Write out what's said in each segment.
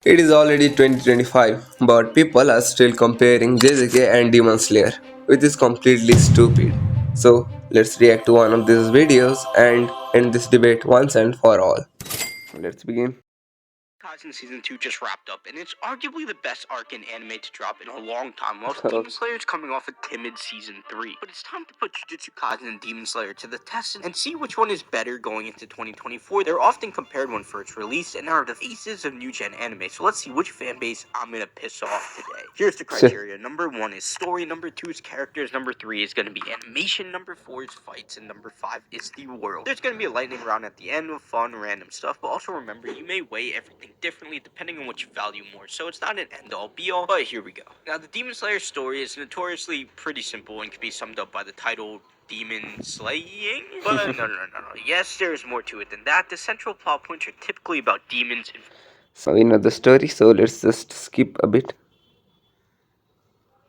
It is already 2025, but people are still comparing JJK and Demon Slayer, which is completely stupid. So, let's react to one of these videos and end this debate once and for all. Let's begin. Kaisen Season 2 just wrapped up, and it's arguably the best arc in anime to drop in a long time, whilst Demon Slayer is coming off a timid Season 3. But it's time to put Jujutsu Kaisen and Demon Slayer to the test and see which one is better going into 2024. They're often compared when first released and are the faces of new-gen anime, so let's see which fanbase I'm gonna piss off today. Here's the criteria. Number 1 is story, number 2 is characters, number 3 is gonna be animation, number 4 is fights, and number 5 is the world. There's gonna be a lightning round at the end with fun, random stuff, but also remember, you may weigh everything differently depending on what you value more, so it's not an end-all be-all, but here we go. Now, the Demon Slayer story is notoriously pretty simple and can be summed up by the title Demon Slaying, but no. Yes, there's more to it than that. The central plot points are typically about demons and So, we know the story, so let's just skip a bit.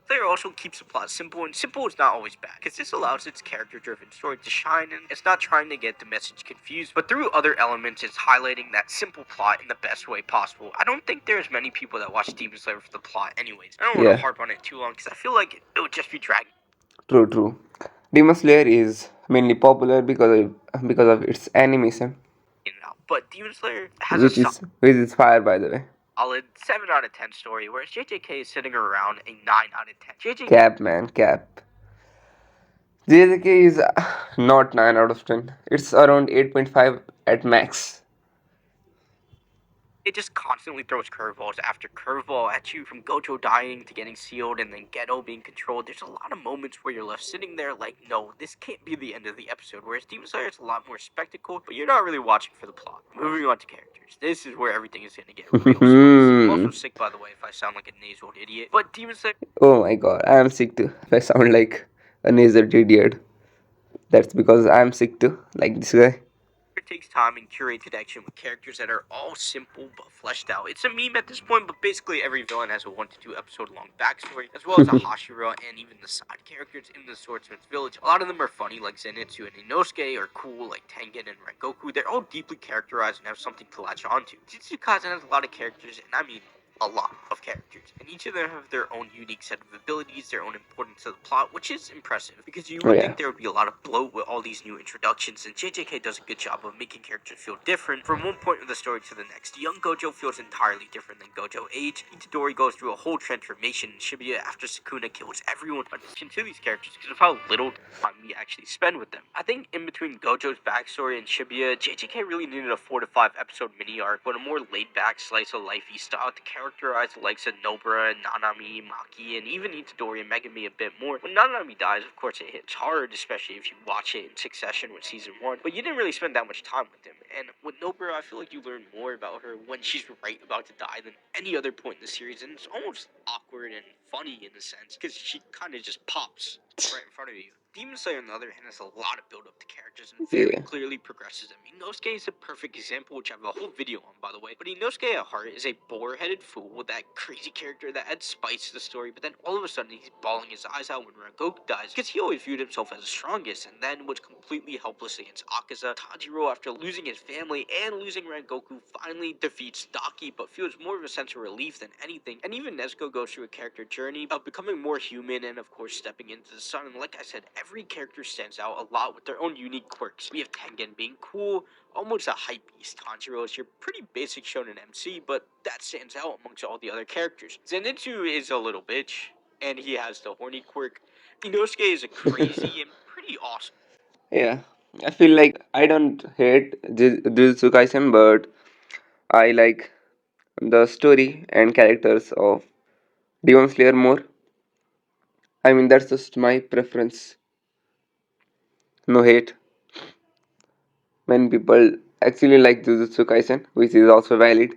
Slayer also keeps the plot simple, and simple is not always bad, because this allows its character-driven story to shine, and it's not trying to get the message confused, but through other elements, it's highlighting that simple plot in the best way possible. I don't think there's many people that watch Demon Slayer for the plot anyways. I don't want Yeah, to harp on it too long, because I feel like it would just be dragging. true. Demon Slayer is mainly popular because of its animation, But Demon Slayer has which is fire, by the way. solid 7 out of 10 story, whereas JJK is sitting around a 9 out of 10. JJK Cap, man, cap. JJK is not 9 out of 10. It's around 8.5 at max. it just constantly throws curveballs after curveball at you, from Gojo dying to getting sealed and then Ghetto being controlled. There's a lot of moments where you're left sitting there like, no, this can't be the end of the episode. Whereas Demon Slayer is a lot more spectacle, but you're not really watching for the plot. Moving on to characters. This is where everything is going to get real spicy. I'm also sick, by the way, if I sound like a nasal idiot. But Demon Slayer Oh my god, I am sick too. If I sound like a nasal idiot, that's because I'm sick too, like this guy. takes time and curates connection with characters that are all simple but fleshed out. It's a meme at this point, but basically every villain has a 1 to 2 episode long backstory, as well as a Hashira and even the side characters in the Swordsman's Village. A lot of them are funny, like Zenitsu and Inosuke, or cool, like Tengen and Rengoku. They're all deeply characterized and have something to latch onto. Jujutsu Kaisen has a lot of characters, and I mean a lot of characters, and each of them have their own unique set of abilities, their own importance to the plot, which is impressive, because you would think there would be a lot of bloat with all these new introductions, and JJK does a good job of making characters feel different from one point of the story to the next. Young Gojo feels entirely different than Gojo age. Itadori goes through a whole transformation in Shibuya after Sukuna kills everyone. Attention to these characters because of how little time we actually spend with them. I think in between Gojo's backstory and Shibuya, JJK really needed a 4 to 5 episode mini arc, but a more laid-back slice of life style to characterize the likes of Nobara, Nanami, Maki, and even Itadori and Megami a bit more. When Nanami dies, of course, it hits hard, especially if you watch it in succession with season 1, but you didn't really spend that much time with him. And with Nobara, I feel like you learn more about her when she's right about to die than any other point in the series, and it's almost awkward and funny in a sense, because she kind of just pops right in front of you. Demon Slayer, on the other hand, has a lot of build up to characters and very clearly progresses them. Inosuke is a perfect example, which I have a whole video on, by the way. But Inosuke at heart is a bore-headed fool with that crazy character that adds spice to the story, but then all of a sudden he's bawling his eyes out when Rengoku dies, because he always viewed himself as the strongest, and then was completely helpless against Akaza. Tanjiro, after losing his family and losing Rengoku, finally defeats Daki, but feels more of a sense of relief than anything. And even Nezuko goes through a character journey of becoming more human and, of course, stepping into the sun. And like I said, every character stands out a lot with their own unique quirks. We have Tengen being cool, almost a hype beast. Tanjiro is your pretty basic shonen MC, but that stands out amongst all the other characters. Zenitsu is a little bitch, and he has the horny quirk. Inosuke is a crazy and pretty awesome. Yeah, I feel like I don't hate Jujutsu Kaisen, but I like the story and characters of Demon Slayer more. I mean, that's just my preference. No hate. When people actually like Jujutsu Kaisen, which is also valid.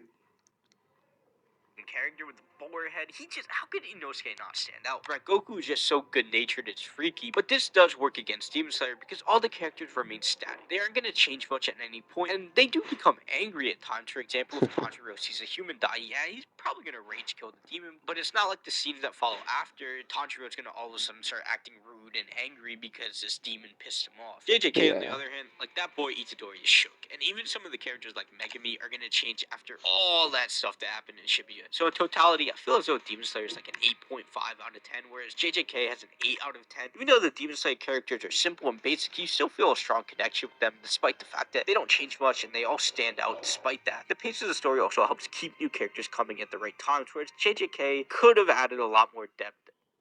character with the bowler head. How could Inosuke not stand out? Right, Goku is just so good natured, it's freaky. But this does work against Demon Slayer because all the characters remain static. They aren't going to change much at any point, and they do become angry at times. For example, if Tanjiro sees a human die, yeah, he's probably going to rage kill the demon, but it's not like the scenes that follow after. Tanjiro is going to all of a sudden start acting rude and angry because this demon pissed him off. JJK, on the other hand, like that boy Itadori is shook, and even some of the characters like Megami are going to change after all that stuff that happened in Shibuya. So in totality, I feel as though Demon Slayer is like an 8.5 out of 10, whereas JJK has an 8 out of 10. Even though the Demon Slayer characters are simple and basic, you still feel a strong connection with them, despite the fact that they don't change much and they all stand out despite that. The pace of the story also helps keep new characters coming at the right times, whereas JJK could have added a lot more depth.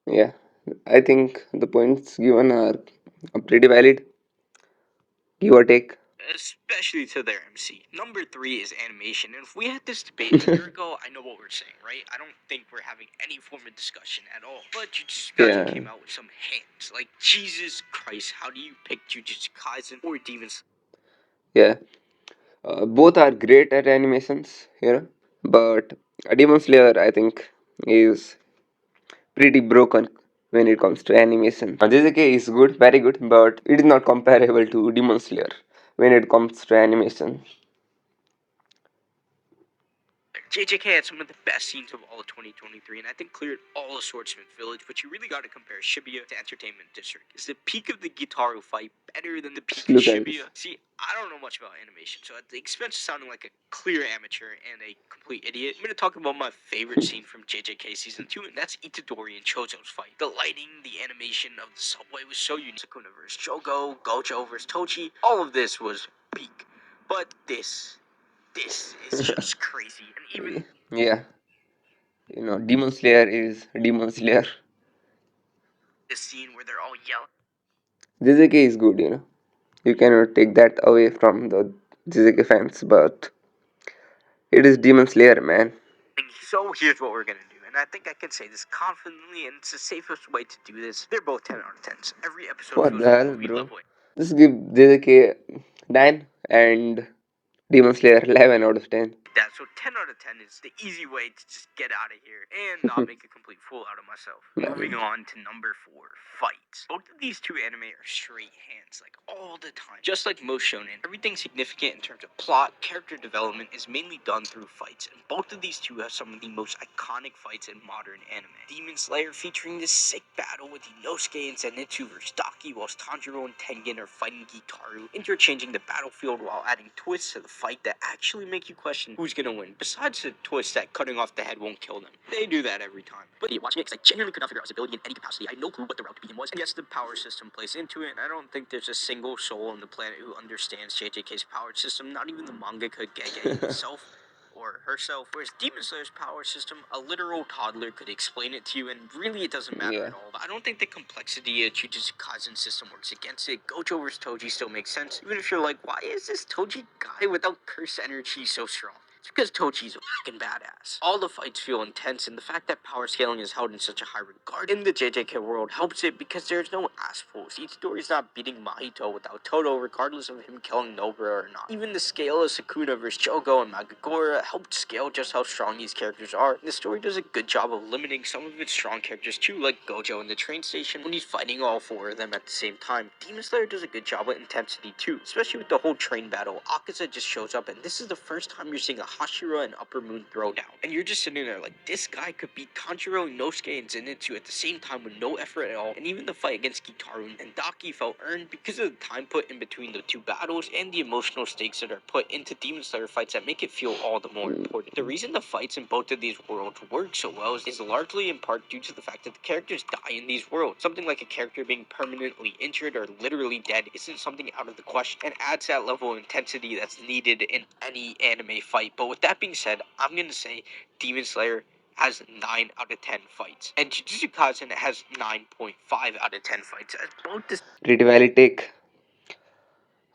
Yeah, I think the points given are pretty valid, give or take. Especially to their MC. Number 3 is animation. And if we had this debate a year ago, I know what we're saying, right? I don't think we're having any form of discussion at all. But Jujutsu Kaisen Yeah, came out with some hands. Like, Jesus Christ, how do you pick Jujutsu Kaisen or Demons? yeah. Both are great at animations, but Demon Slayer, I think, is pretty broken when it comes to animation. JJK is good, very good, but it is not comparable to Demon Slayer when it comes to animation. JJK had some of the best scenes of all of 2023, and I think cleared all of Swordsmith Village, but you really got to compare Shibuya to Entertainment District. Is the peak of the Gitaru fight better than the peak of Look at this. Shibuya? See, I don't know much about animation, so at the expense of sounding like a clear amateur and a complete idiot, I'm going to talk about my favorite scene from JJK Season 2, and that's Itadori and Chozo's fight. The lighting, the animation of the subway was so unique. Sukuna vs. Jogo, Gojo vs. Tochi, all of this was peak. But this is just crazy. And even Yeah, Demon Slayer is Demon Slayer. the scene where they're all yelling. JJK is good. You cannot take that away from the JJK fans, but it is Demon Slayer, man. So here's what we're gonna do, and I think I can say this confidently, and it's the safest way to do this. They're both 10 out of 10s. Every episode What feels the like hell, movie bro? level. Just give JJK 9 and Demon Slayer 11 out of 10. That so 10 out of 10 is the easy way to just get out of here and not make a complete fool out of myself. Moving on to number 4, fights. Both of these two anime are straight hands, like all the time. Just like most shonen, everything significant in terms of plot, character development is mainly done through fights, and both of these two have some of the most iconic fights in modern anime. Demon Slayer featuring this sick battle with Inosuke and Zenitsu versus Daki, whilst Tanjiro and Tengen are fighting Gitaru, interchanging the battlefield while adding twists to the fight that actually make you question who's gonna win. Besides the twist that cutting off the head won't kill them. They do that every time. But watching it, because I genuinely could not figure out his ability in any capacity. I had no clue what the route to beat him was. And yes, the power system plays into it, and I don't think there's a single soul on the planet who understands JJK's power system, not even the mangaka Gege himself. Or herself, whereas Demon Slayer's power system, a literal toddler could explain it to you, and really it doesn't matter Yeah. at all. But I don't think the complexity of Jujutsu Kaisen system works against it. Gojo vs. Toji still makes sense, even if you're like, why is this Toji guy without curse energy so strong? It's because Tochi's a fucking badass. All the fights feel intense, and the fact that power scaling is held in such a high regard in the JJK world helps it because there's no ass pulls. Itadori's not beating Mahito without Toto, regardless of him killing Nobara or not. Even the scale of Sukuna vs. Jogo and Magagora helped scale just how strong these characters are, and the story does a good job of limiting some of its strong characters too, like Gojo in the train station when he's fighting all 4 of them at the same time. Demon Slayer does a good job with intensity too, especially with the whole train battle. Akaza just shows up, and this is the first time you're seeing a Hashira and Upper Moon throwdown. And you're just sitting there like, this guy could beat Tanjiro, Inosuke, and Zenitsu at the same time with no effort at all. And even the fight against Gitaru and Daki felt earned because of the time put in between the two battles and the emotional stakes that are put into Demon Slayer fights that make it feel all the more important. The reason the fights in both of these worlds work so well is largely in part due to the fact that the characters die in these worlds. Something like a character being permanently injured or literally dead isn't something out of the question, and adds that level of intensity that's needed in any anime fight. But with that being said, I'm gonna say Demon Slayer has 9 out of 10 fights, and Jujutsu Kaisen has 9.5 out of 10 fights. As both this Pretty valid take.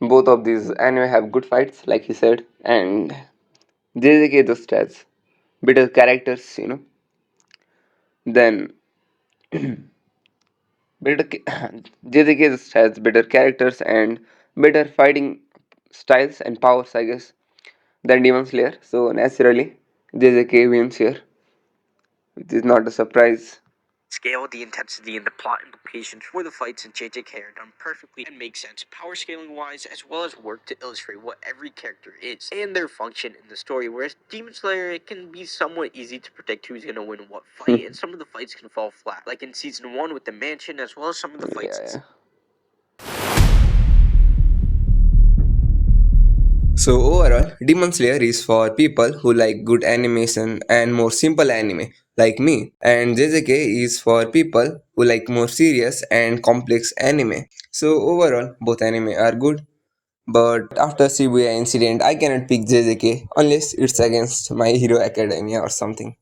Both of these anime have good fights, like he said, and JJK just has better characters. Then better JJK just has better characters and better fighting styles and powers, I guess, than Demon Slayer. So naturally, JJK wins here. It is not a surprise. Scale, the intensity, and the plot implications for the fights in JJK are done perfectly and make sense power scaling wise, as well as work to illustrate what every character is and their function in the story. Whereas Demon Slayer, it can be somewhat easy to predict who's going to win what fight, and some of the fights can fall flat, like in season 1 with the mansion, as well as some of the fights. Yeah, yeah. So overall, Demon Slayer is for people who like good animation and more simple anime, like me. And JJK is for people who like more serious and complex anime. So overall, both anime are good. But after Shibuya incident, I cannot pick JJK unless it's against My Hero Academia or something.